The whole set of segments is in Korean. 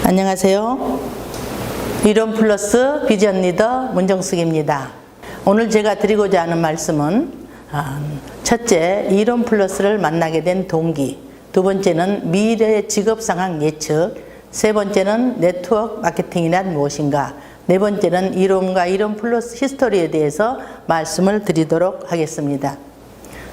안녕하세요. 이론 플러스 비전 리더 문정숙입니다. 오늘 제가 드리고자 하는 말씀은 첫째, 이론 플러스를 만나게 된 동기, 두 번째는 미래 직업 상황 예측, 세 번째는 네트워크 마케팅이란 무엇인가, 네 번째는 이론과 이론 플러스 히스토리에 대해서 말씀을 드리도록 하겠습니다.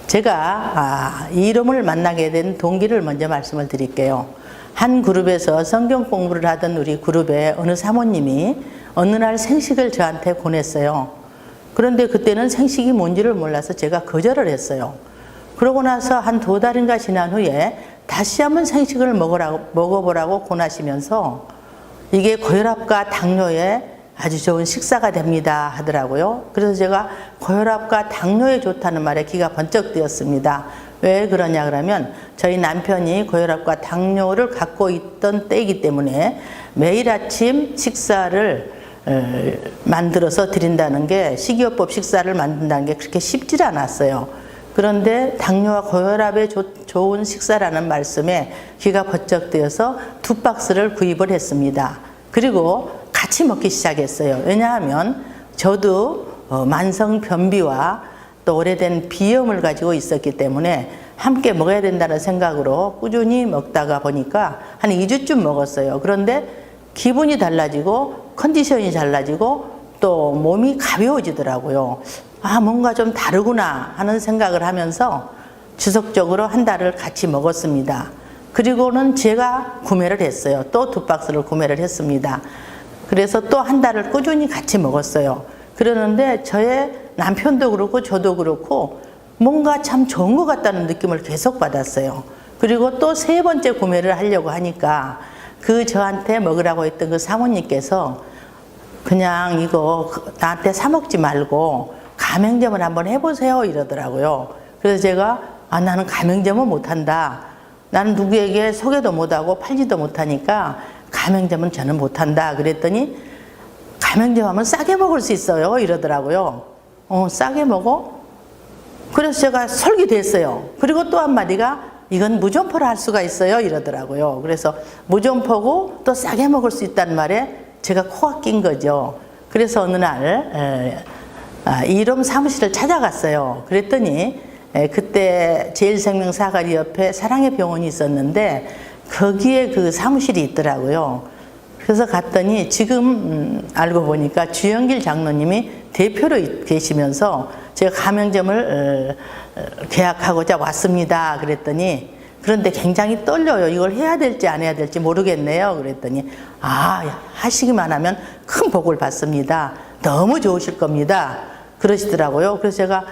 제가 이론을 만나게 된 동기를 먼저 말씀을 드릴게요. 한 그룹에서 성경 공부를 하던 우리 그룹의 어느 사모님이 어느 날 생식을 저한테 보냈어요. 그런데 그때는 생식이 뭔지를 몰라서 제가 거절을 했어요. 그러고 나서 한 2달인가 지난 후에 다시 한번 생식을 먹어보라고 권하시면서 이게 고혈압과 당뇨에 아주 좋은 식사가 됩니다 하더라고요. 그래서 제가 고혈압과 당뇨에 좋다는 말에 귀가 번쩍 뜨였습니다. 왜 그러냐 그러면 저희 남편이 고혈압과 당뇨를 갖고 있던 때이기 때문에 매일 아침 식사를 만들어서 드린다는 게, 식이요법 식사를 만든다는 게 그렇게 쉽지 않았어요. 그런데 당뇨와 고혈압에 좋은 식사라는 말씀에 귀가 번쩍 뜨여서 2박스를 구입을 했습니다. 그리고 같이 먹기 시작했어요. 왜냐하면 저도 만성 변비와 또 오래된 비염을 가지고 있었기 때문에 함께 먹어야 된다는 생각으로 꾸준히 먹다가 보니까 한 2주쯤 먹었어요. 그런데 기분이 달라지고 컨디션이 달라지고 또 몸이 가벼워지더라고요. 뭔가 좀 다르구나 하는 생각을 하면서 지속적으로 한 달을 같이 먹었습니다. 그리고는 제가 구매를 했어요. 또 2박스를 구매를 했습니다. 그래서 또 한 달을 꾸준히 같이 먹었어요. 그러는데 저의 남편도 그렇고 저도 그렇고 뭔가 참 좋은 것 같다는 느낌을 계속 받았어요. 그리고 또 3번째 구매를 하려고 하니까 그 저한테 먹으라고 했던 그 사모님께서 그냥 이거 나한테 사 먹지 말고 가맹점을 한번 해보세요 이러더라고요. 그래서 제가 나는 가맹점은 못한다. 나는 누구에게 소개도 못하고 팔지도 못하니까 가맹점은 저는 못한다. 그랬더니 가맹점 하면 싸게 먹을 수 있어요 이러더라고요. 싸게 먹어? 그래서 제가 설기됐어요. 그리고 또 한마디가 이건 무점포로 할 수가 있어요 이러더라고요. 그래서 무점포고 또 싸게 먹을 수 있다는 말에 제가 코가 낀 거죠. 그래서 어느 날 이름 사무실을 찾아갔어요. 그랬더니 그때 제일생명 사거리 옆에 사랑의 병원이 있었는데 거기에 그 사무실이 있더라고요. 그래서 갔더니 지금 알고 보니까 주영길 장로님이 대표로 계시면서 제가 가맹점을 계약하고자 왔습니다 그랬더니, 그런데 굉장히 떨려요. 이걸 해야 될지 안 해야 될지 모르겠네요 그랬더니 하시기만 하면 큰 복을 받습니다. 너무 좋으실 겁니다 그러시더라고요. 그래서 제가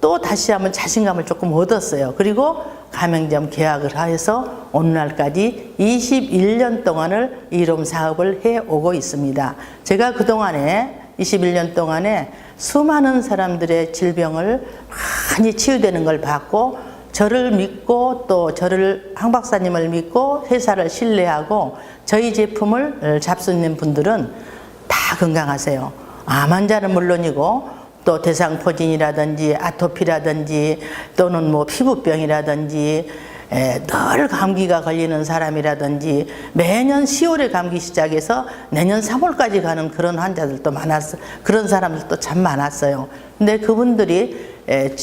또 다시 한번 자신감을 조금 얻었어요. 그리고 가맹점 계약을 해서 오늘날까지 21년 동안을 이론 사업을 해오고 있습니다. 제가 그동안에 21년 동안에 수많은 사람들의 질병을 많이 치유되는 걸 봤고, 저를 믿고 또 황 박사님을 믿고 회사를 신뢰하고 저희 제품을 잡수는 분들은 다 건강하세요. 암 환자는 물론이고 또 대상포진이라든지 아토피라든지 또는 피부병이라든지 늘 감기가 걸리는 사람이라든지 매년 10월에 감기 시작해서 내년 3월까지 가는 그런 환자들도 많았어요. 그런 사람들도 참 많았어요. 근데 그분들이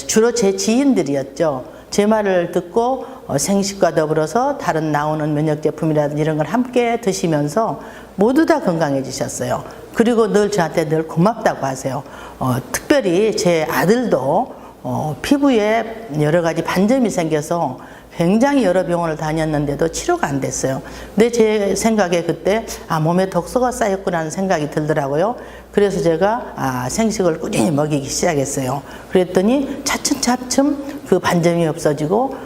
주로 제 지인들이었죠. 제 말을 듣고 생식과 더불어서 다른 나오는 면역 제품이라든지 이런 걸 함께 드시면서 모두 다 건강해지셨어요. 그리고 늘 저한테 늘 고맙다고 하세요. 특별히 제 아들도 피부에 여러 가지 반점이 생겨서 굉장히 여러 병원을 다녔는데도 치료가 안 됐어요. 근데 제 생각에 그때 몸에 독소가 쌓였구나 하는 생각이 들더라고요. 그래서 제가 생식을 꾸준히 먹이기 시작했어요. 그랬더니 차츰차츰 그 반점이 없어지고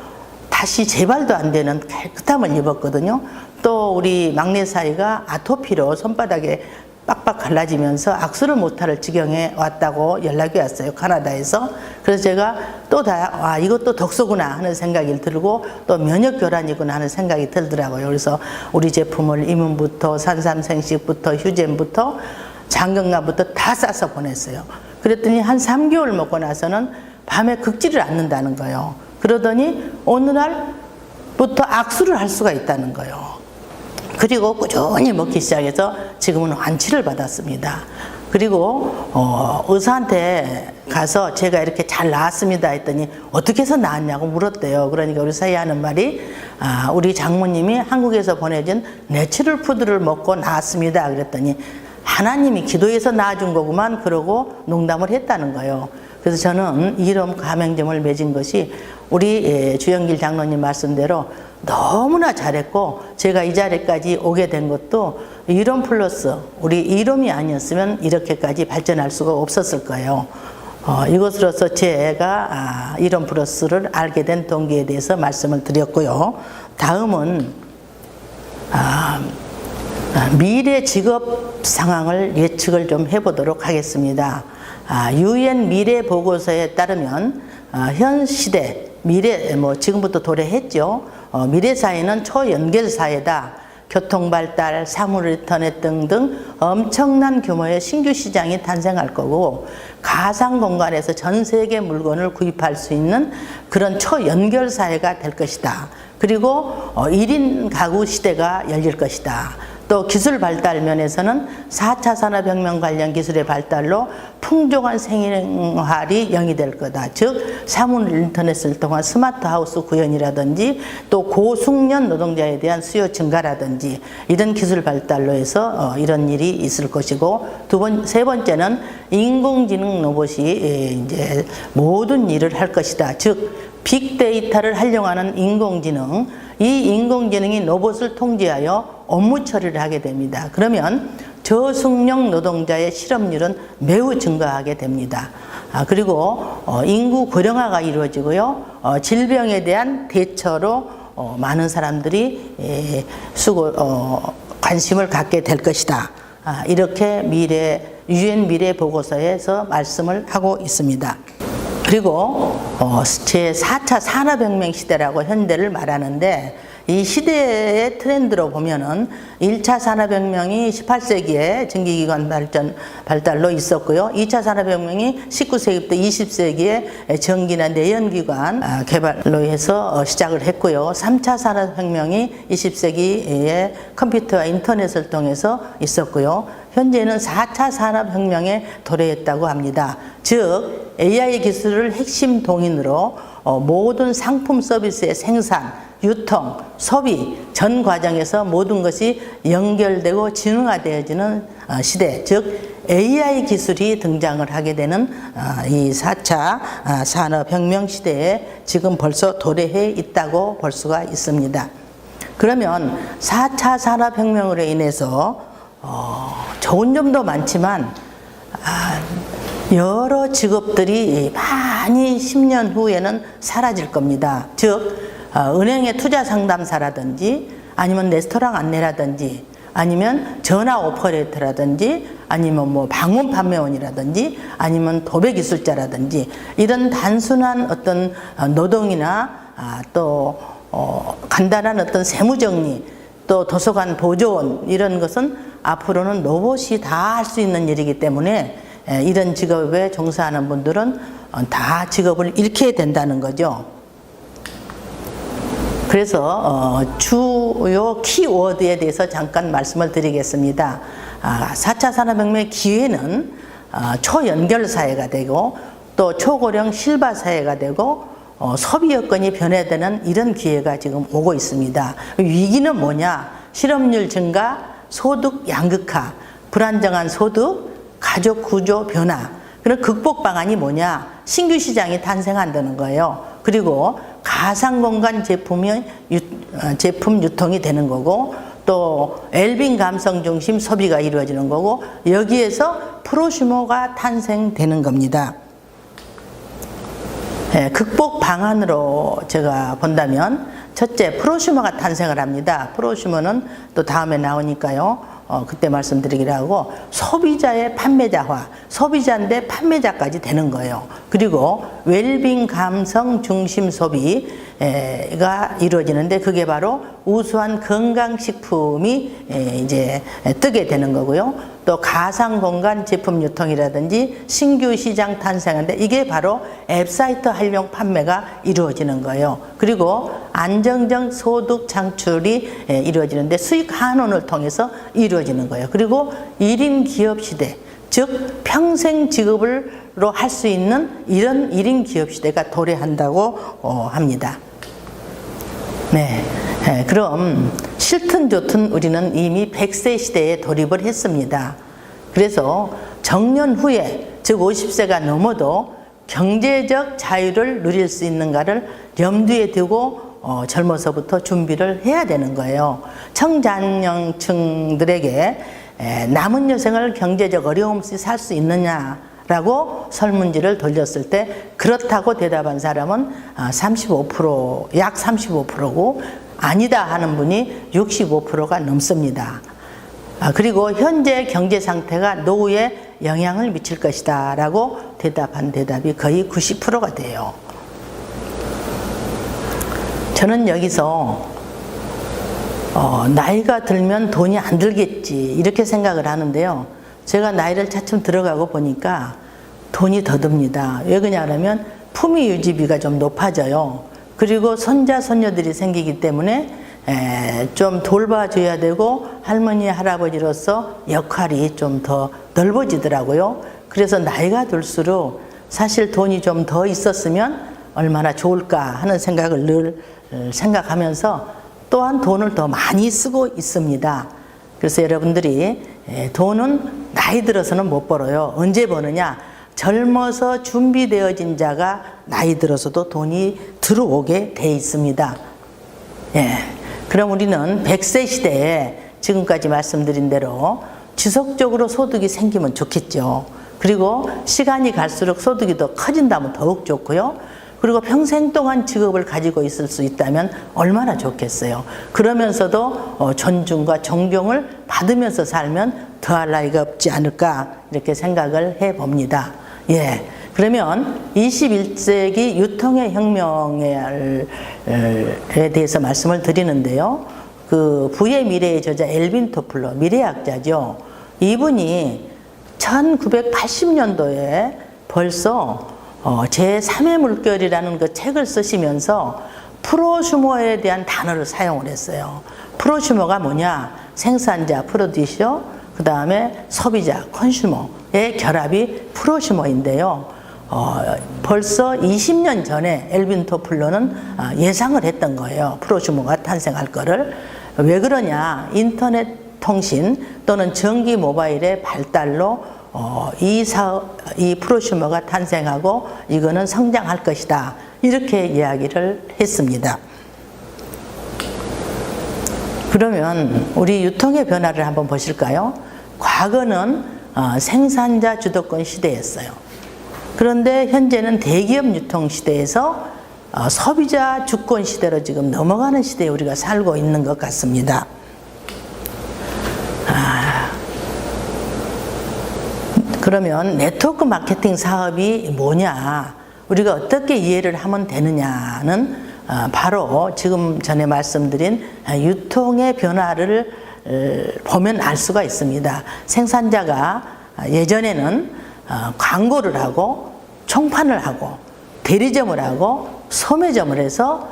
다시 재발도 안 되는 깨끗함을 입었거든요. 또 우리 막내 사이가 아토피로 손바닥에 빡빡 갈라지면서 악수를 못할 지경에 왔다고 연락이 왔어요. 카나다에서. 그래서 제가 또 이것도 독소구나 하는 생각이 들고 또 면역교란이구나 하는 생각이 들더라고요. 그래서 우리 제품을 이문부터 산삼생식부터 휴젠부터 장건강부터 다 싸서 보냈어요. 그랬더니 한 3개월 먹고 나서는 밤에 긁지를 않는다는 거예요. 그러더니 어느 날부터 악수를 할 수가 있다는 거예요. 그리고 꾸준히 먹기 시작해서 지금은 완치를 받았습니다. 그리고 의사한테 가서 제가 이렇게 잘 나았습니다 했더니 어떻게 해서 나았냐고 물었대요. 그러니까 우리 사이에 하는 말이 우리 장모님이 한국에서 보내준 내추럴 푸드를 먹고 나았습니다 그랬더니 하나님이 기도해서 낳아준 거구만 그러고 농담을 했다는 거예요. 그래서 저는 이런 가맹점을 맺은 것이 우리 주영길 장로님 말씀대로 너무나 잘했고 제가 이 자리까지 오게 된 것도 이론 플러스 우리 이론이 아니었으면 이렇게까지 발전할 수가 없었을 거예요. 이것으로서 제가 이론 플러스를 알게 된 동기에 대해서 말씀을 드렸고요. 다음은 미래 직업 상황을 예측을 좀 해보도록 하겠습니다. UN 미래 보고서에 따르면 현 시대 미래 지금부터 도래했죠. 미래 사회는 초연결 사회다. 교통 발달, 사물 인터넷 등등 엄청난 규모의 신규 시장이 탄생할 거고 가상 공간에서 전 세계 물건을 구입할 수 있는 그런 초연결 사회가 될 것이다. 그리고 1인 가구 시대가 열릴 것이다. 또 기술 발달 면에서는 4차 산업혁명 관련 기술의 발달로 풍족한 생활이 영위될 거다. 즉 사물 인터넷을 통한 스마트 하우스 구현이라든지 또 고숙련 노동자에 대한 수요 증가라든지 이런 기술 발달로 해서 이런 일이 있을 것이고 세 번째는 인공지능 로봇이 이제 모든 일을 할 것이다. 즉 빅데이터를 활용하는 인공지능, 이 인공지능이 로봇을 통제하여 업무 처리를 하게 됩니다. 그러면 저숙련 노동자의 실업률은 매우 증가하게 됩니다. 그리고 인구 고령화가 이루어지고요. 질병에 대한 대처로 많은 사람들이 관심을 갖게 될 것이다. 이렇게 UN 미래 보고서에서 말씀을 하고 있습니다. 그리고 제4차 산업혁명 시대라고 현대를 말하는데 이 시대의 트렌드로 보면은 1차 산업혁명이 18세기에 전기기관 발달로 있었고요. 2차 산업혁명이 19세기부터 20세기에 전기나 내연기관 개발로 해서 시작을 했고요. 3차 산업혁명이 20세기에 컴퓨터와 인터넷을 통해서 있었고요. 현재는 4차 산업혁명에 도래했다고 합니다. 즉 AI 기술을 핵심 동인으로 모든 상품 서비스의 생산, 유통, 소비 전 과정에서 모든 것이 연결되고 진화되어지는 시대, 즉 AI 기술이 등장을 하게 되는 이 4차 산업혁명 시대에 지금 벌써 도래해 있다고 볼 수가 있습니다. 그러면 4차 산업혁명으로 인해서 좋은 점도 많지만 여러 직업들이 많이 10년 후에는 사라질 겁니다. 즉 은행의 투자 상담사라든지 아니면 레스토랑 안내라든지 아니면 전화 오퍼레이터라든지 아니면 뭐 방문 판매원이라든지 아니면 도배 기술자라든지 이런 단순한 어떤 노동이나 또 간단한 어떤 세무정리 또 도서관 보조원 이런 것은 앞으로는 로봇이 다 할 수 있는 일이기 때문에 이런 직업에 종사하는 분들은 다 직업을 잃게 된다는 거죠. 그래서 주요 키워드에 대해서 잠깐 말씀을 드리겠습니다. 4차 산업혁명의 기회는 초연결 사회가 되고 또 초고령 실바 사회가 되고 소비 여건이 변화되는 이런 기회가 지금 오고 있습니다. 위기는 뭐냐? 실업률 증가, 소득 양극화, 불안정한 소득, 가족 구조 변화. 그런 극복 방안이 뭐냐? 신규 시장이 탄생한다는 거예요. 그리고 가상공간 제품 유통이 되는 거고 또 웰빙 감성 중심 소비가 이루어지는 거고 여기에서 프로슈머가 탄생되는 겁니다. 극복 방안으로 제가 본다면 첫째, 프로슈머가 탄생을 합니다. 프로슈머는 또 다음에 나오니까요. 그때 말씀드리기로 하고 소비자의 판매자화, 소비자인데 판매자까지 되는 거예요. 그리고 웰빙 감성 중심 소비, 이루어지는데 그게 바로 우수한 건강식품이 이제 뜨게 되는 거고요. 또 가상공간 제품 유통이라든지 신규 시장 탄생하는데 이게 바로 웹사이트 활용 판매가 이루어지는 거예요. 그리고 안정적 소득 창출이 이루어지는데 수익 환원을 통해서 이루어지는 거예요. 그리고 1인 기업 시대, 즉 평생 직업으로 할 수 있는 이런 1인 기업 시대가 도래한다고 합니다. 네, 그럼 싫든 좋든 우리는 이미 100세 시대에 돌입을 했습니다. 그래서 정년 후에, 즉 50세가 넘어도 경제적 자유를 누릴 수 있는가를 염두에 두고 젊어서부터 준비를 해야 되는 거예요. 청장년층들에게 남은 여생을 경제적 어려움 없이 살 수 있느냐라고 설문지를 돌렸을 때 그렇다고 대답한 사람은 35%, 약 35%고 아니다 하는 분이 65%가 넘습니다. 그리고 현재 경제 상태가 노후에 영향을 미칠 것이다 라고 대답한 대답이 거의 90%가 돼요. 저는 여기서 나이가 들면 돈이 안 들겠지 이렇게 생각을 하는데요. 제가 나이를 차츰 들어가고 보니까 돈이 더 듭니다. 왜 그러냐면 품위 유지비가 좀 높아져요. 그리고 손자 손녀들이 생기기 때문에 좀 돌봐줘야 되고 할머니 할아버지로서 역할이 좀 더 넓어지더라고요. 그래서 나이가 들수록 사실 돈이 좀 더 있었으면 얼마나 좋을까 하는 생각을 늘 생각하면서 또한 돈을 더 많이 쓰고 있습니다. 그래서 여러분들이 돈은 나이 들어서는 못 벌어요. 언제 버느냐? 젊어서 준비되어진 자가 나이 들어서도 돈이 들어오게 돼 있습니다. 그럼 우리는 100세 시대에 지금까지 말씀드린 대로 지속적으로 소득이 생기면 좋겠죠. 그리고 시간이 갈수록 소득이 더 커진다면 더욱 좋고요. 그리고 평생 동안 직업을 가지고 있을 수 있다면 얼마나 좋겠어요. 그러면서도 존중과 존경을 받으면서 살면 더할 나위가 없지 않을까 이렇게 생각을 해봅니다. 그러면 21세기 유통의 혁명에 대해서 말씀을 드리는데요. 그 부의 미래의 저자 엘빈 토플러, 미래학자죠. 이분이 1980년도에 벌써 제3의 물결이라는 그 책을 쓰시면서 프로슈머에 대한 단어를 사용을 했어요. 프로슈머가 뭐냐? 생산자, 프로듀서, 그 다음에 소비자, 컨슈머의 결합이 프로슈머인데요. 벌써 20년 전에 엘빈 토플러는 예상을 했던 거예요. 프로슈머가 탄생할 거를. 왜 그러냐? 인터넷 통신 또는 전기 모바일의 발달로 이 프로슈머가 탄생하고 이거는 성장할 것이다. 이렇게 이야기를 했습니다. 그러면 우리 유통의 변화를 한번 보실까요? 과거는 생산자 주도권 시대였어요. 그런데 현재는 대기업 유통 시대에서 소비자 주권 시대로 지금 넘어가는 시대에 우리가 살고 있는 것 같습니다. 그러면 네트워크 마케팅 사업이 뭐냐, 우리가 어떻게 이해를 하면 되느냐는 바로 지금 전에 말씀드린 유통의 변화를 보면 알 수가 있습니다. 생산자가 예전에는 광고를 하고 총판을 하고 대리점을 하고 소매점을 해서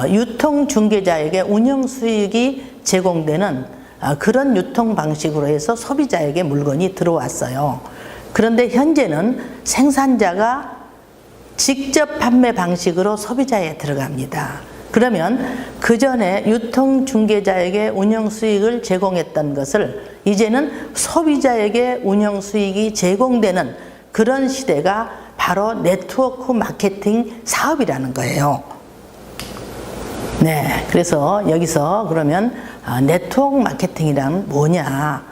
유통중개자에게 운영 수익이 제공되는 그런 유통 방식으로 해서 소비자에게 물건이 들어왔어요. 그런데 현재는 생산자가 직접 판매 방식으로 소비자에 들어갑니다. 그러면 그 전에 유통중개자에게 운영 수익을 제공했던 것을 이제는 소비자에게 운영 수익이 제공되는 그런 시대가 바로 네트워크 마케팅 사업이라는 거예요. 그래서 여기서 그러면 네트워크 마케팅이란 뭐냐?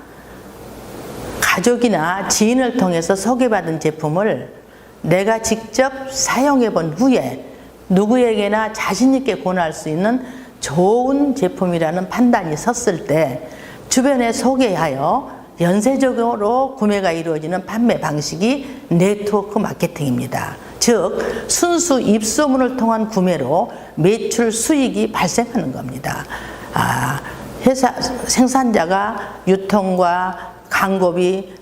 가족이나 지인을 통해서 소개받은 제품을 내가 직접 사용해 본 후에 누구에게나 자신 있게 권할 수 있는 좋은 제품이라는 판단이 섰을 때 주변에 소개하여 연쇄적으로 구매가 이루어지는 판매 방식이 네트워크 마케팅입니다. 즉 순수 입소문을 통한 구매로 매출 수익이 발생하는 겁니다. 회사 생산자가 유통과 광고비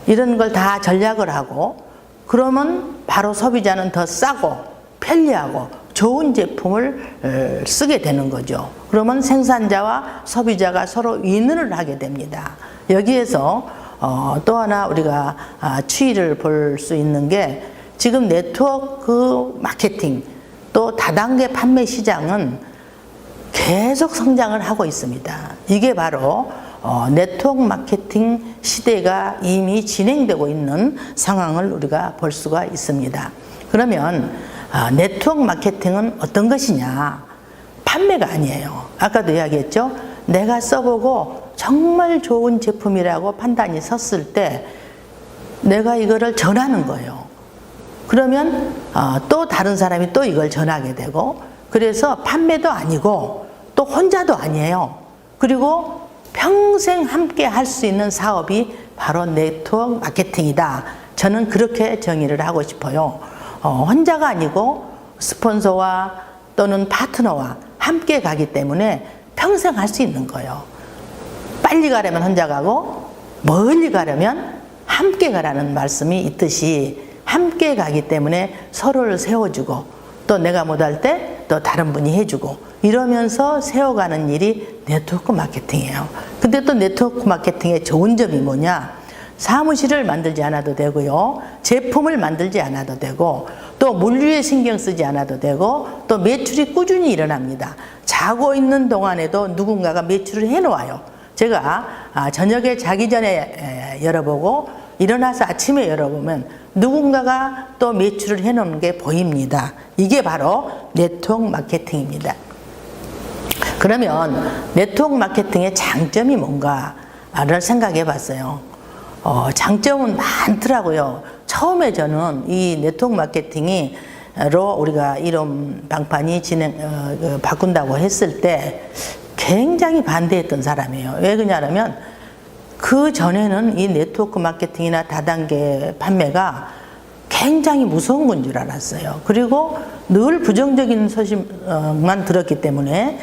이런 걸 다 전략을 하고 그러면 바로 소비자는 더 싸고 편리하고 좋은 제품을 쓰게 되는 거죠. 그러면 생산자와 소비자가 서로 윈을 하게 됩니다. 여기에서 또 하나 우리가 추이를 볼 수 있는 게 지금 네트워크 마케팅 또 다단계 판매 시장은 계속 성장을 하고 있습니다. 이게 바로 네트워크 마케팅 시대가 이미 진행되고 있는 상황을 우리가 볼 수가 있습니다. 그러면 네트워크 마케팅은 어떤 것이냐? 판매가 아니에요. 아까도 이야기했죠? 내가 써보고 정말 좋은 제품이라고 판단이 섰을 때 내가 이거를 전하는 거예요. 그러면 또 다른 사람이 또 이걸 전하게 되고 그래서 판매도 아니고 또 혼자도 아니에요. 그리고 평생 함께 할 수 있는 사업이 바로 네트워크 마케팅이다. 저는 그렇게 정의를 하고 싶어요. 혼자가 아니고 스폰서와 또는 파트너와 함께 가기 때문에 평생 할 수 있는 거예요. 빨리 가려면 혼자 가고 멀리 가려면 함께 가라는 말씀이 있듯이 함께 가기 때문에 서로를 세워주고 또 내가 못할 때 또 다른 분이 해주고 이러면서 세워가는 일이 네트워크 마케팅이에요. 근데 또 네트워크 마케팅의 좋은 점이 뭐냐? 사무실을 만들지 않아도 되고요. 제품을 만들지 않아도 되고 또 물류에 신경 쓰지 않아도 되고 또 매출이 꾸준히 일어납니다. 자고 있는 동안에도 누군가가 매출을 해놓아요. 제가 저녁에 자기 전에 열어보고 일어나서 아침에 열어보면 누군가가 또 매출을 해놓는 게 보입니다. 이게 바로 네트워크 마케팅입니다. 그러면 네트워크 마케팅의 장점이 뭔가를 생각해 봤어요. 장점은 많더라고요. 처음에 저는 이 네트워크 마케팅으로 우리가 이름 방판이 바꾼다고 했을 때 굉장히 반대했던 사람이에요. 왜 그러냐면 그 전에는 이 네트워크 마케팅이나 다단계 판매가 굉장히 무서운 건 줄 알았어요. 그리고 늘 부정적인 소식만 들었기 때문에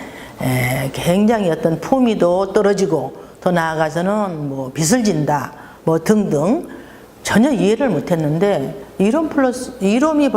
굉장히 어떤 품위도 떨어지고 더 나아가서는 뭐 빚을 진다 뭐 등등 전혀 이해를 못했는데 이름이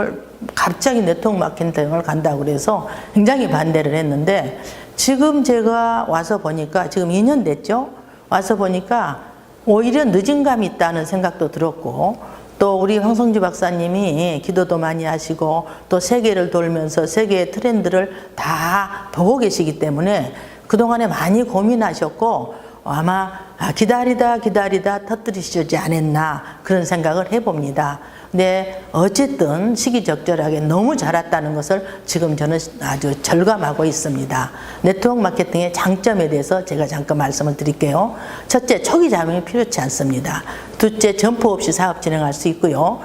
갑자기 네트워크 마케팅을 간다고 그래서 굉장히 반대를 했는데 지금 제가 와서 보니까 지금 2년 됐죠. 와서 보니까 오히려 늦은 감이 있다는 생각도 들었고 또 우리 황성주 박사님이 기도도 많이 하시고 또 세계를 돌면서 세계의 트렌드를 다 보고 계시기 때문에 그동안에 많이 고민하셨고 아마 기다리다 터뜨리시지 않았나 그런 생각을 해봅니다. 근데 어쨌든 시기적절하게 너무 잘 왔다는 것을 지금 저는 아주 절감하고 있습니다. 네트워크 마케팅의 장점에 대해서 제가 잠깐 말씀을 드릴게요. 첫째, 초기 자금이 필요치 않습니다. 둘째, 점포 없이 사업 진행할 수 있고요.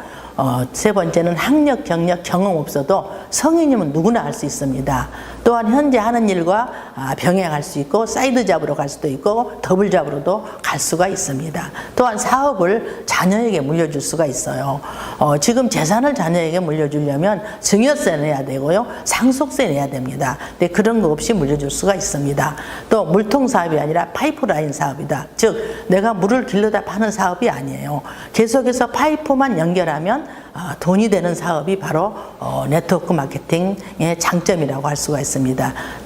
세 번째는 학력, 경력, 경험 없어도 성인이면 누구나 할 수 있습니다. 또한 현재 하는 일과 병행할 수 있고 사이드 잡으로 갈 수도 있고 더블 잡으로도 갈 수가 있습니다. 또한 사업을 자녀에게 물려줄 수가 있어요. 지금 재산을 자녀에게 물려주려면 증여세 내야 되고요. 상속세 내야 됩니다. 근데 그런 거 없이 물려줄 수가 있습니다. 또 물통 사업이 아니라 파이프라인 사업이다. 즉 내가 물을 길러다 파는 사업이 아니에요. 계속해서 파이프만 연결하면 돈이 되는 사업이 바로 네트워크 마케팅의 장점이라고 할 수가 있습니다.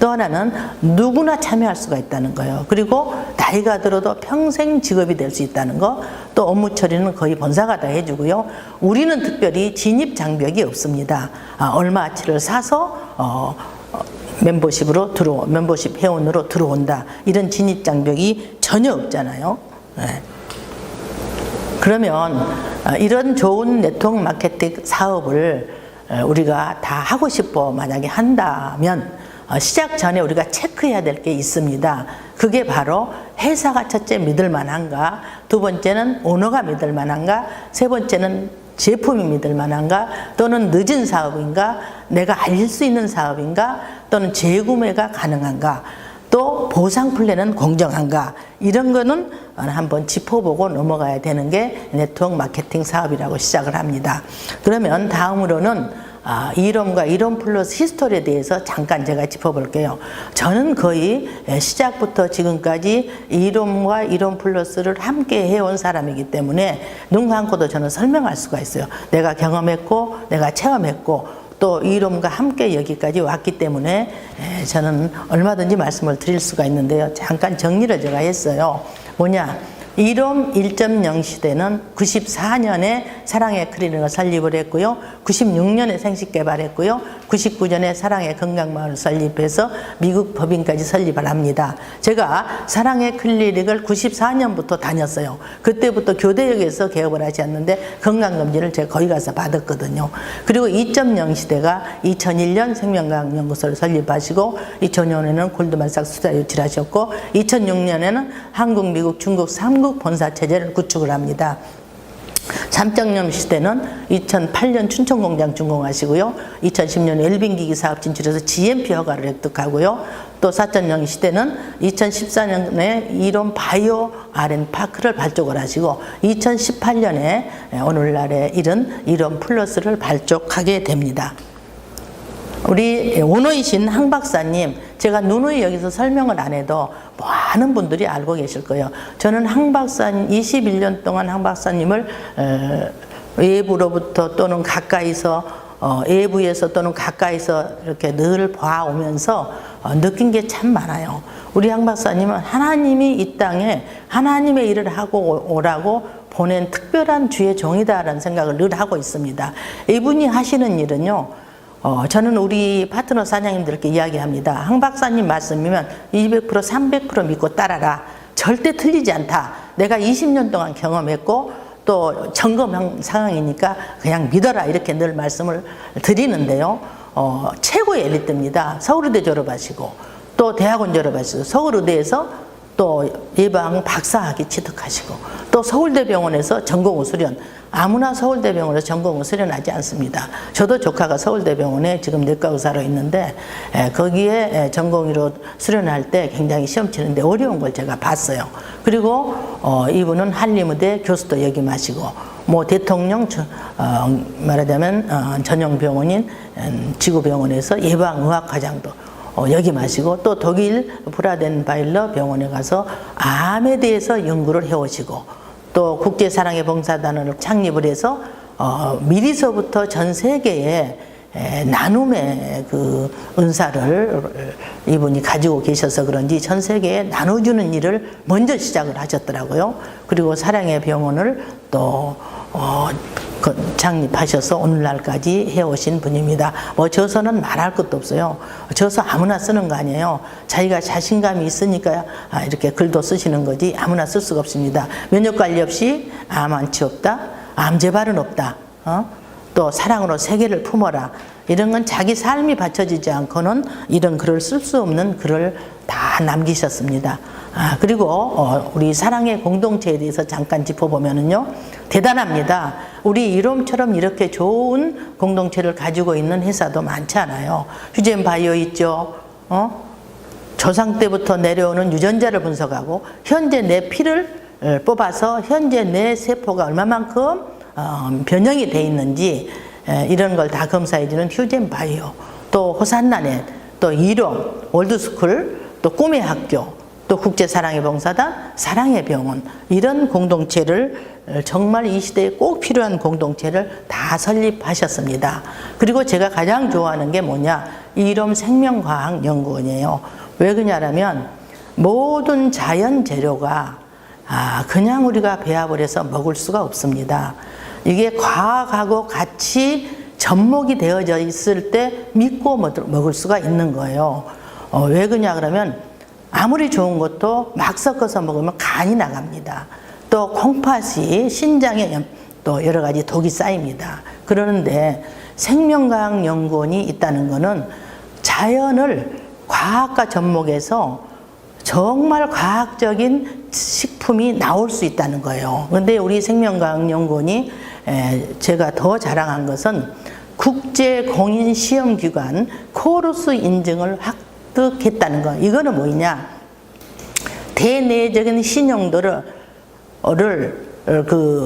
또 하나는 누구나 참여할 수가 있다는 거예요. 그리고 나이가 들어도 평생 직업이 될 수 있다는 거, 또 업무 처리는 거의 본사가 다 해주고요. 우리는 특별히 진입 장벽이 없습니다. 얼마치를 사서 멤버십 회원으로 들어온다. 이런 진입 장벽이 전혀 없잖아요. 네. 그러면 이런 좋은 네트워크 마케팅 사업을 우리가 다 하고 싶어 만약에 한다면 시작 전에 우리가 체크해야 될 게 있습니다. 그게 바로 회사가 첫째 믿을 만한가, 두 번째는 오너가 믿을 만한가, 세 번째는 제품이 믿을 만한가, 또는 늦은 사업인가, 내가 알릴 수 있는 사업인가, 또는 재구매가 가능한가. 또 보상 플랜은 공정한가, 이런 거는 한번 짚어보고 넘어가야 되는 게 네트워크 마케팅 사업이라고 시작을 합니다. 그러면 다음으로는 이론과 이론 플러스 히스토리에 대해서 잠깐 제가 짚어볼게요. 저는 거의 시작부터 지금까지 이론과 이론 플러스를 함께 해온 사람이기 때문에 눈 감고도 저는 설명할 수가 있어요. 내가 경험했고 내가 체험했고 또 이론과 함께 여기까지 왔기 때문에 저는 얼마든지 말씀을 드릴 수가 있는데요. 잠깐 정리를 제가 했어요. 뭐냐, 이론 1.0 시대는 94년에 사랑의 클리닉을 설립을 했고요. 96년에 생식 개발했고요. 99년에 사랑의 건강마을을 설립해서 미국 법인까지 설립을 합니다. 제가 사랑의 클리닉을 94년부터 다녔어요. 그때부터 교대역에서 개업을 하셨는데 건강검진을 제가 거기 가서 받았거든요. 그리고 2.0 시대가 2001년 생명과학연구소를 설립하시고 2005년에는 골드만삭스 투자 유치하셨고 2006년에는 한국, 미국, 중국 3국 본사 체제를 구축을 합니다. 3.0 시대는 2008년 춘천공장 준공하시고요. 2010년 웰빙기기 사업 진출해서 GMP 허가를 획득하고요. 또 4.0 시대는 2014년에 이론 바이오 R&파크를 발족을 하시고 2018년에 오늘날에 이른 이론 플러스를 발족하게 됩니다. 우리 오노이신 항 박사님, 제가 누누이 여기서 설명을 안 해도 많은 분들이 알고 계실 거예요. 저는 항 박사님, 21년 동안 항 박사님을 외부로부터 또는 가까이서, 외부에서 또는 가까이서 이렇게 늘 봐오면서 느낀 게 참 많아요. 우리 항 박사님은 하나님이 이 땅에 하나님의 일을 하고 오라고 보낸 특별한 주의 종이다라는 생각을 늘 하고 있습니다. 이분이 하시는 일은요, 저는 우리 파트너 사장님들께 이야기합니다. 항 박사님 말씀이면 200%, 300% 믿고 따라라. 절대 틀리지 않다. 내가 20년 동안 경험했고 또 점검 상황이니까 그냥 믿어라. 이렇게 늘 말씀을 드리는데요. 최고의 엘리트입니다. 서울의대 졸업하시고 또 대학원 졸업하시고 서울의대에서 또 예방 박사학위 취득하시고 또 서울대병원에서 전공의 수련, 아무나 서울대병원에서 전공의 수련하지 않습니다. 저도 조카가 서울대병원에 지금 내과 의사로 있는데 거기에 전공의로 수련할 때 굉장히 시험 치는데 어려운 걸 제가 봤어요. 그리고 이분은 한림의대 교수도 역임하시고 뭐 대통령 말하자면 전용병원인 지구병원에서 예방의학과장도 역임하시고 또 독일 브라덴바일러 병원에 가서 암에 대해서 연구를 해오시고 또 국제사랑의 봉사단을 창립을 해서 미리서부터 전 세계에 나눔의 그 은사를 이분이 가지고 계셔서 그런지 전 세계에 나눠주는 일을 먼저 시작을 하셨더라고요. 그리고 사랑의 병원을 또 창립하셔서 오늘날까지 해오신 분입니다. 뭐 저서는 말할 것도 없어요. 저서 아무나 쓰는 거 아니에요. 자기가 자신감이 있으니까 이렇게 글도 쓰시는 거지 아무나 쓸 수가 없습니다. 면역관리 없이 암 완치 없다, 암 재발은 없다, 또 사랑으로 세계를 품어라, 이런 건 자기 삶이 받쳐지지 않고는 이런 글을 쓸 수 없는 글을 다 남기셨습니다. 그리고 우리 사랑의 공동체에 대해서 잠깐 짚어보면은요, 대단합니다. 우리 이롬처럼 이렇게 좋은 공동체를 가지고 있는 회사도 많지 않아요. 휴젠 바이오 있죠. 조상 때부터 내려오는 유전자를 분석하고 현재 내 피를 뽑아서 현재 내 세포가 얼마만큼 변형이 돼 있는지 이런 걸 다 검사해주는 휴젠 바이오, 또 호산나넷, 또 이롬, 월드스쿨, 또 꿈의 학교, 또 국제사랑의 봉사단, 사랑의 병원, 이런 공동체를 정말 이 시대에 꼭 필요한 공동체를 다 설립하셨습니다. 그리고 제가 가장 좋아하는 게 뭐냐, 이롬 생명과학연구원이에요. 왜 그러냐면 모든 자연 재료가 그냥 우리가 배합을 해서 먹을 수가 없습니다. 이게 과학하고 같이 접목이 되어져 있을 때 믿고 먹을 수가 있는 거예요. 왜 그러냐 그러면 아무리 좋은 것도 막 섞어서 먹으면 간이 나갑니다. 또 콩팥이 신장에 또 여러 가지 독이 쌓입니다. 그러는데 생명과학연구원이 있다는 것은 자연을 과학과 접목해서 정말 과학적인 식품이 나올 수 있다는 거예요. 그런데 우리 생명과학연구원이 제가 더 자랑한 것은 국제공인시험기관 코르스 인증을 획득했다는 거. 이거는 뭐냐? 대내적인 신용도를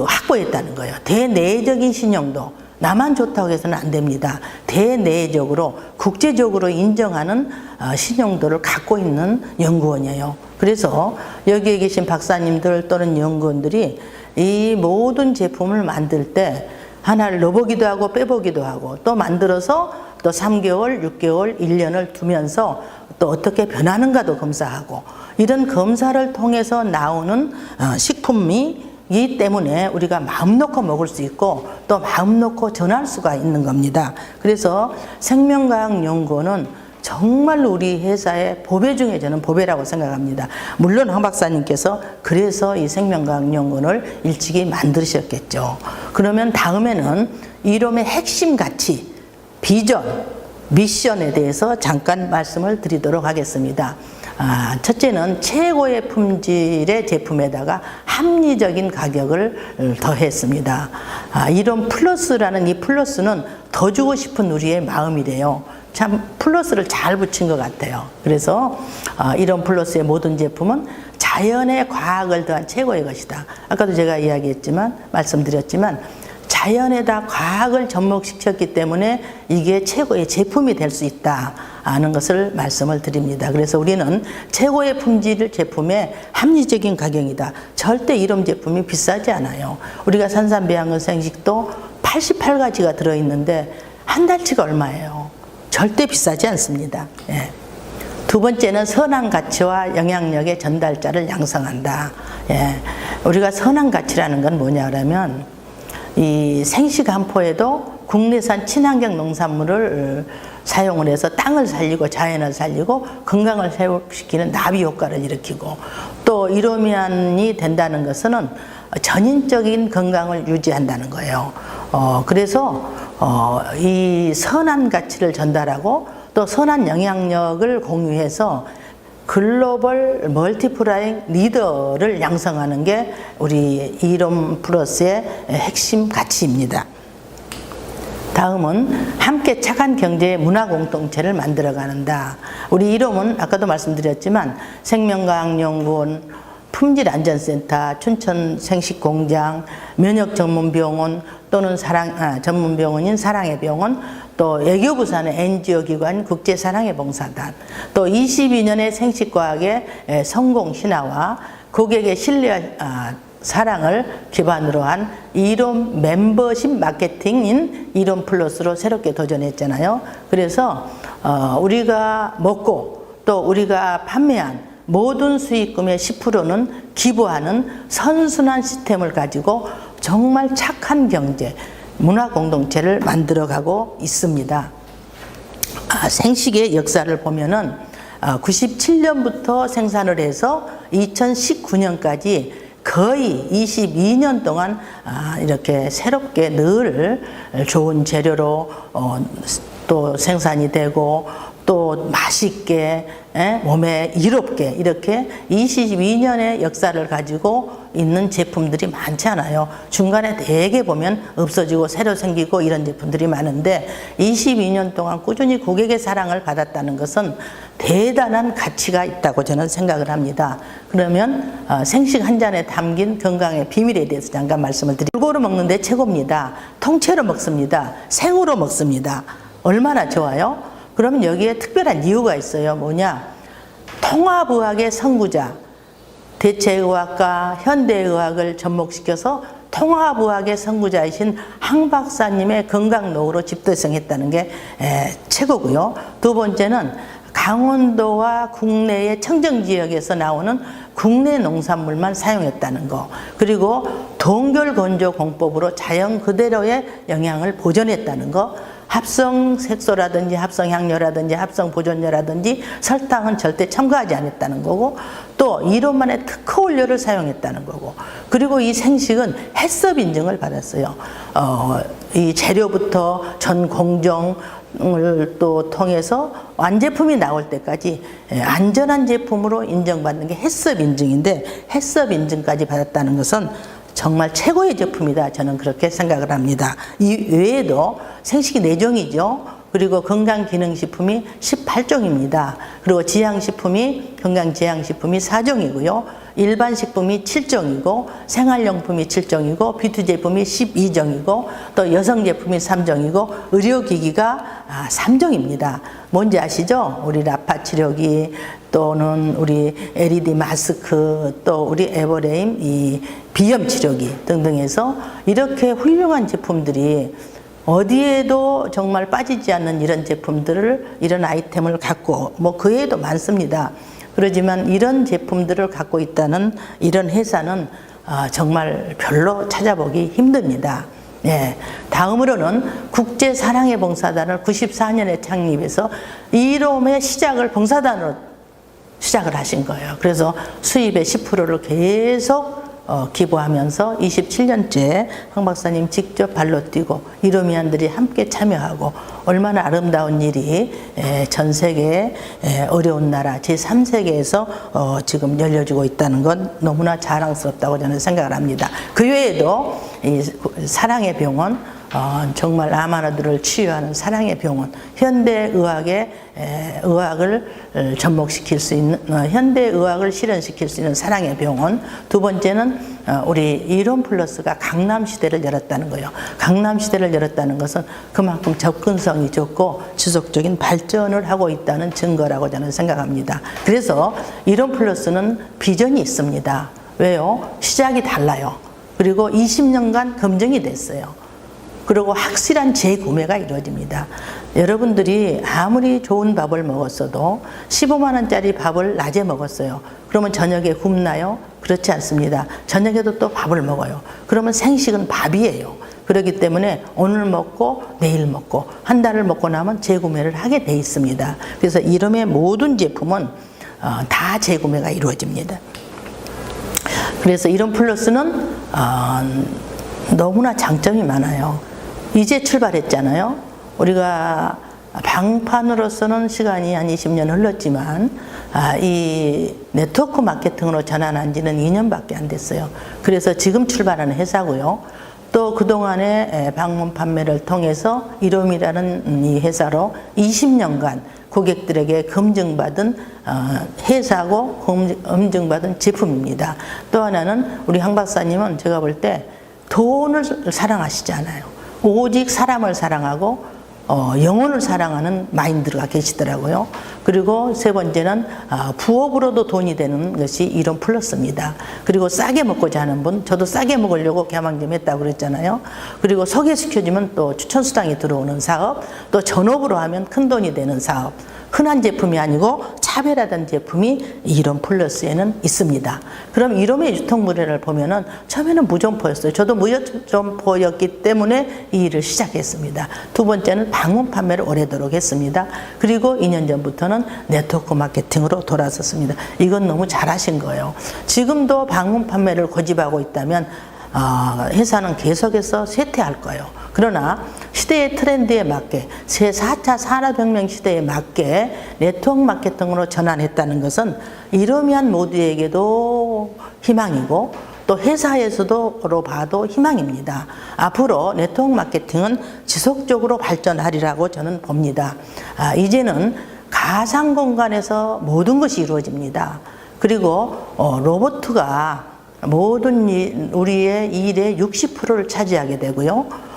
확보했다는 거예요. 대내적인 신용도. 나만 좋다고 해서는 안 됩니다. 대내적으로 국제적으로 인정하는 신용도를 갖고 있는 연구원이에요. 그래서 여기에 계신 박사님들 또는 연구원들이 이 모든 제품을 만들 때 하나를 넣어보기도 하고 빼보기도 하고 또 만들어서 또 3개월, 6개월, 1년을 두면서 또 어떻게 변하는가도 검사하고 이런 검사를 통해서 나오는 식품이기 때문에 우리가 마음 놓고 먹을 수 있고 또 마음 놓고 전할 수가 있는 겁니다. 그래서 생명과학연구원은 정말 우리 회사의 보배 중에 저는 보배라고 생각합니다. 물론 황 박사님께서 그래서 이 생명과학연구원을 일찍이 만드셨겠죠. 그러면 다음에는 이름의 핵심 가치, 비전, 미션에 대해서 잠깐 말씀을 드리도록 하겠습니다. 첫째는 최고의 품질의 제품에다가 합리적인 가격을 더했습니다. 이런 플러스라는 이 플러스는 더 주고 싶은 우리의 마음이래요. 참 플러스를 잘 붙인 것 같아요. 그래서 이런 플러스의 모든 제품은 자연의 과학을 더한 최고의 것이다. 아까도 제가 이야기했지만 말씀드렸지만 자연에다 과학을 접목시켰기 때문에 이게 최고의 제품이 될 수 있다 하는 것을 말씀을 드립니다. 그래서 우리는 최고의 품질 제품의 합리적인 가격이다. 절대 이런 제품이 비싸지 않아요. 우리가 산삼배양근 생식도 88가지가 들어있는데 한 달치가 얼마예요? 절대 비싸지 않습니다. 예. 두 번째는 선한 가치와 영향력의 전달자를 양성한다. 예. 우리가 선한 가치라는 건 뭐냐 그러면 이 생식 한 포에도 국내산 친환경 농산물을 사용을 해서 땅을 살리고 자연을 살리고 건강을 회복시키는 나비 효과를 일으키고 또 이러면이 된다는 것은 전인적인 건강을 유지한다는 거예요. 그래서 이 선한 가치를 전달하고 또 선한 영향력을 공유해서 글로벌 멀티플라잉 리더를 양성하는 게 우리 이론 플러스의 핵심 가치입니다. 다음은 함께 착한 경제의 문화 공동체를 만들어가는다. 우리 이름은 아까도 말씀드렸지만 생명과학연구원, 품질안전센터, 춘천생식공장, 면역전문병원 또는 전문병원인 사랑의 병원, 또 외교부산의 NGO기관 국제사랑의 봉사단, 또 22년의 생식과학의 성공신화와 고객의 신뢰 사랑을 기반으로 한 이론 멤버십 마케팅인 이론 플러스로 새롭게 도전했잖아요. 그래서 우리가 먹고 또 우리가 판매한 모든 수익금의 10%는 기부하는 선순환 시스템을 가지고 정말 착한 경제, 문화 공동체를 만들어가고 있습니다. 생식의 역사를 보면은 97년부터 생산을 해서 2019년까지 거의 22년 동안 이렇게 새롭게 늘 좋은 재료로 또 생산이 되고 또 맛있게 몸에 이롭게 이렇게 22년의 역사를 가지고 있는 제품들이 많지 않아요. 중간에 대개 보면 없어지고 새로 생기고 이런 제품들이 많은데 22년 동안 꾸준히 고객의 사랑을 받았다는 것은 대단한 가치가 있다고 저는 생각을 합니다. 그러면 생식 한 잔에 담긴 건강의 비밀에 대해서 잠깐 말씀을 드릴게요. 골고루 먹는데 최고입니다. 통째로 먹습니다. 생으로 먹습니다. 얼마나 좋아요? 그러면 여기에 특별한 이유가 있어요. 뭐냐? 통합의학의 선구자, 대체의학과 현대의학을 접목시켜서 통합의학의 선구자이신 황 박사님의 건강노후로 집대성했다는 게 최고고요. 두 번째는 강원도와 국내의 청정지역에서 나오는 국내 농산물만 사용했다는 거, 그리고 동결건조공법으로 자연 그대로의 영양을 보존했다는 거, 합성 색소라든지 합성 향료라든지 합성 보존료라든지 설탕은 절대 첨가하지 않았다는 거고, 또 이론만의 특허 원료를 사용했다는 거고, 그리고 이 생식은 해썹 인증을 받았어요. 이 재료부터 전 공정을 또 통해서 완제품이 나올 때까지 안전한 제품으로 인정받는 게 해썹 인증인데, 해썹 인증까지 받았다는 것은 정말 최고의 제품이다, 저는 그렇게 생각을 합니다. 이 외에도 생식이 4종이죠. 그리고 건강기능식품이 18종입니다. 그리고 지향식품이 건강지향식품이 4종이고요. 일반식품이 7종이고 생활용품이 7종이고 뷰티제품이 12종이고 또 여성제품이 3종이고 의료기기가 3종입니다. 뭔지 아시죠? 우리 라파치료기 또는 우리 LED 마스크 또 우리 에버레임 이 비염치료기 등등 해서 이렇게 훌륭한 제품들이 어디에도 정말 빠지지 않는 이런 제품들을 이런 아이템을 갖고 뭐 그 외에도 많습니다. 그러지만 이런 제품들을 갖고 있다는 이런 회사는 정말 별로 찾아보기 힘듭니다. 네. 다음으로는 국제사랑의 봉사단을 94년에 창립해서 이름의 시작을 봉사단으로 시작을 하신 거예요. 그래서 수입의 10%를 계속 기부하면서 27년째 황 박사님 직접 발로 뛰고 이로미안들이 함께 참여하고 얼마나 아름다운 일이 전 세계 어려운 나라 제3세계에서 지금 열려지고 있다는 건 너무나 자랑스럽다고 저는 생각을 합니다. 그 외에도 이 사랑의 병원 정말 암환자들을 치유하는 사랑의 병원, 현대의학의 의학을 접목시킬 수 있는 현대의학을 실현시킬 수 있는 사랑의 병원. 두 번째는 우리 이론플러스가 강남시대를 열었다는 거예요. 강남시대를 열었다는 것은 그만큼 접근성이 좋고 지속적인 발전을 하고 있다는 증거라고 저는 생각합니다. 그래서 이론플러스는 비전이 있습니다. 왜요? 시작이 달라요. 그리고 20년간 검증이 됐어요. 그리고 확실한 재구매가 이루어집니다. 여러분들이 아무리 좋은 밥을 먹었어도 15만 원짜리 밥을 낮에 먹었어요. 그러면 저녁에 굶나요? 그렇지 않습니다. 저녁에도 또 밥을 먹어요. 그러면 생식은 밥이에요. 그렇기 때문에 오늘 먹고 내일 먹고 한 달을 먹고 나면 재구매를 하게 돼 있습니다. 그래서 이름의 모든 제품은 다 재구매가 이루어집니다. 그래서 이름 플러스는 너무나 장점이 많아요. 이제 출발했잖아요. 우리가 방판으로서는 시간이 한 20년 흘렀지만 이 네트워크 마케팅으로 전환한 지는 2년밖에 안 됐어요. 그래서 지금 출발하는 회사고요. 또 그동안의 방문 판매를 통해서 이롬이라는 이 회사로 20년간 고객들에게 검증받은 회사고 검증받은 제품입니다. 또 하나는 우리 황 박사님은 제가 볼 때 돈을 사랑하시지 않아요. 오직 사람을 사랑하고 영혼을 사랑하는 마인드가 계시더라고요. 그리고 세 번째는 부업으로도 돈이 되는 것이 이론 플러스입니다. 그리고 싸게 먹고자 하는 분, 저도 싸게 먹으려고 개망점 했다고 그랬잖아요. 그리고 소개시켜주면 또 추천수당이 들어오는 사업, 또 전업으로 하면 큰 돈이 되는 사업. 흔한 제품이 아니고 차별화된 제품이 이론 플러스에는 있습니다. 그럼 이론의 유통거래를 보면은 처음에는 무점포였어요. 저도 무점포였기 때문에 이 일을 시작했습니다. 두 번째는 방문 판매를 오래도록 했습니다. 그리고 2년 전부터는 네트워크 마케팅으로 돌아섰습니다. 이건 너무 잘하신 거예요. 지금도 방문 판매를 고집하고 있다면 회사는 계속해서 쇠퇴할 거예요. 그러나 시대의 트렌드에 맞게 제4차 산업혁명 시대에 맞게 네트워크 마케팅으로 전환했다는 것은 이러미안 모두에게도 희망이고 또 회사에서도 봐도 희망입니다. 앞으로 네트워크 마케팅은 지속적으로 발전하리라고 저는 봅니다. 이제는 가상 공간에서 모든 것이 이루어집니다. 그리고 로봇가 모든 우리의 일의 60%를 차지하게 되고요.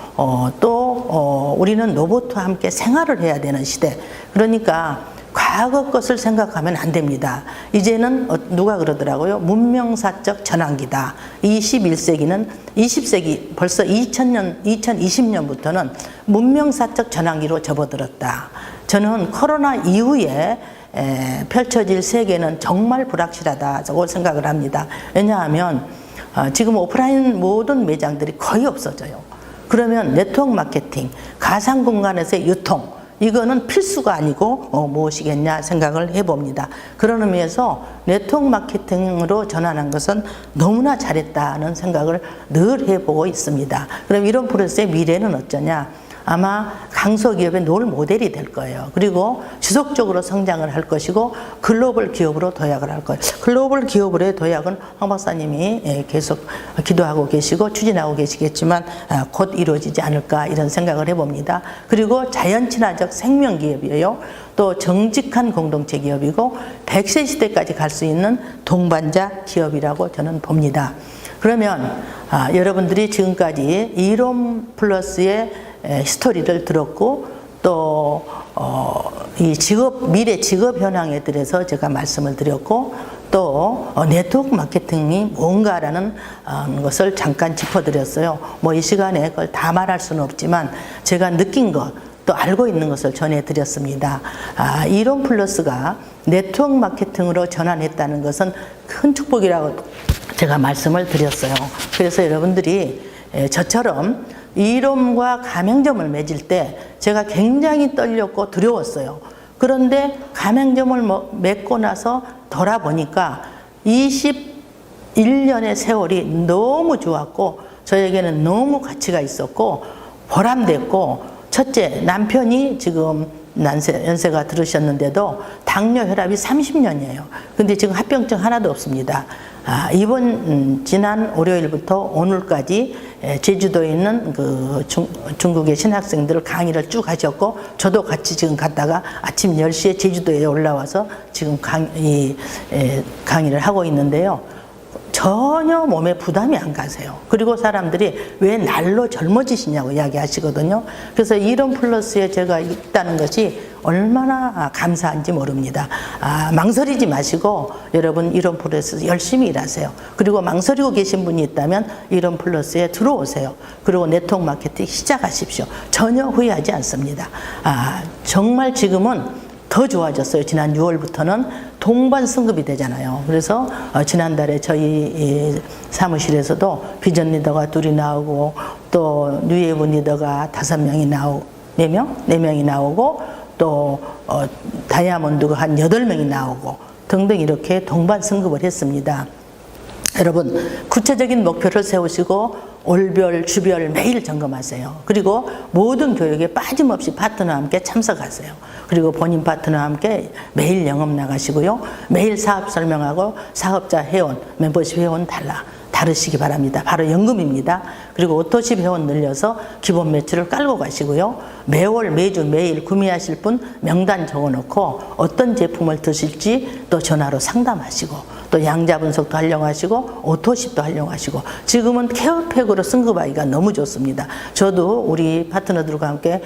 또 우리는 로봇과 함께 생활을 해야 되는 시대. 그러니까 과거 것을 생각하면 안 됩니다. 이제는 누가 그러더라고요. 문명사적 전환기다. 21세기는 20세기 벌써 2020년부터는 문명사적 전환기로 접어들었다. 저는 코로나 이후에 펼쳐질 세계는 정말 불확실하다고 생각을 합니다. 왜냐하면 지금 오프라인 모든 매장들이 거의 없어져요. 그러면 네트워크 마케팅, 가상 공간에서의 유통, 이거는 필수가 아니고 무엇이겠냐 생각을 해봅니다. 그런 의미에서 네트워크 마케팅으로 전환한 것은 너무나 잘했다는 생각을 늘 해보고 있습니다. 그럼 이런 프로세스의 미래는 어쩌냐? 아마 강소기업의 롤 모델이 될 거예요. 그리고 지속적으로 성장을 할 것이고 글로벌 기업으로 도약을 할 거예요. 글로벌 기업으로의 도약은 황 박사님이 계속 기도하고 계시고 추진하고 계시겠지만 곧 이루어지지 않을까 이런 생각을 해봅니다. 그리고 자연 친화적 생명 기업이에요. 또 정직한 공동체 기업이고 100세 시대까지 갈 수 있는 동반자 기업이라고 저는 봅니다. 그러면 여러분들이 지금까지 이론 플러스의 스토리를 들었고 또 이 미래 직업 현황에 대해서 제가 말씀을 드렸고 또 네트워크 마케팅이 뭔가라는 것을 잠깐 짚어드렸어요. 뭐 이 시간에 그걸 다 말할 수는 없지만 제가 느낀 것 또 알고 있는 것을 전해드렸습니다. 이론 플러스가 네트워크 마케팅으로 전환했다는 것은 큰 축복이라고 제가 말씀을 드렸어요. 그래서 여러분들이 저처럼 이론과 가맹점을 맺을 때 제가 굉장히 떨렸고 두려웠어요. 그런데 가맹점을 맺고 나서 돌아보니까 21년의 세월이 너무 좋았고 저에게는 너무 가치가 있었고 보람됐고 첫째, 남편이 지금 연세가 들으셨는데도 당뇨 혈압이 30년이에요. 근데 지금 합병증 하나도 없습니다. 지난 월요일부터 오늘까지 제주도에 있는 중국의 신학생들 강의를 쭉 하셨고 저도 같이 지금 갔다가 아침 10시에 제주도에 올라와서 지금 강의를 하고 있는데요. 전혀 몸에 부담이 안 가세요. 그리고 사람들이 왜 날로 젊어지시냐고 이야기하시거든요. 그래서 이론 플러스에 제가 있다는 것이 얼마나 감사한지 모릅니다. 망설이지 마시고 여러분 이론 플러스 열심히 일하세요. 그리고 망설이고 계신 분이 있다면 이론 플러스에 들어오세요. 그리고 네트워크 마케팅 시작하십시오. 전혀 후회하지 않습니다. 정말 지금은 더 좋아졌어요. 지난 6월부터는 동반 승급이 되잖아요. 그래서 지난달에 저희 사무실에서도 비전 리더가 2이 나오고 또 뉴웨이브 리더가 5명이 나오고 4명이 나오고 또 다이아몬드가 한 8명이 나오고 등등 이렇게 동반 승급을 했습니다. 여러분 구체적인 목표를 세우시고 올별, 주별 매일 점검하세요. 그리고 모든 교육에 빠짐없이 파트너와 함께 참석하세요. 그리고 본인 파트너와 함께 매일 영업 나가시고요. 매일 사업 설명하고 사업자 회원, 멤버십 회원 다르시기 바랍니다. 바로 연금입니다. 그리고 오토십 회원 늘려서 기본 매출을 깔고 가시고요. 매월, 매주, 매일 구매하실 분 명단 적어놓고 어떤 제품을 드실지 또 전화로 상담하시고 또 양자 분석도 활용하시고 오토십도 활용하시고 지금은 케어팩으로 승급하기가 너무 좋습니다. 저도 우리 파트너들과 함께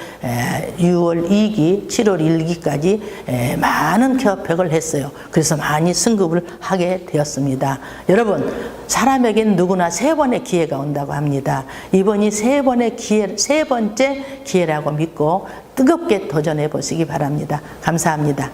6월 2기, 7월 1기까지 많은 케어팩을 했어요. 그래서 많이 승급을 하게 되었습니다. 여러분 사람에겐 누구나 3번의 기회가 온다고 합니다. 이번이 세 번째 기회라고 믿고 뜨겁게 도전해 보시기 바랍니다. 감사합니다.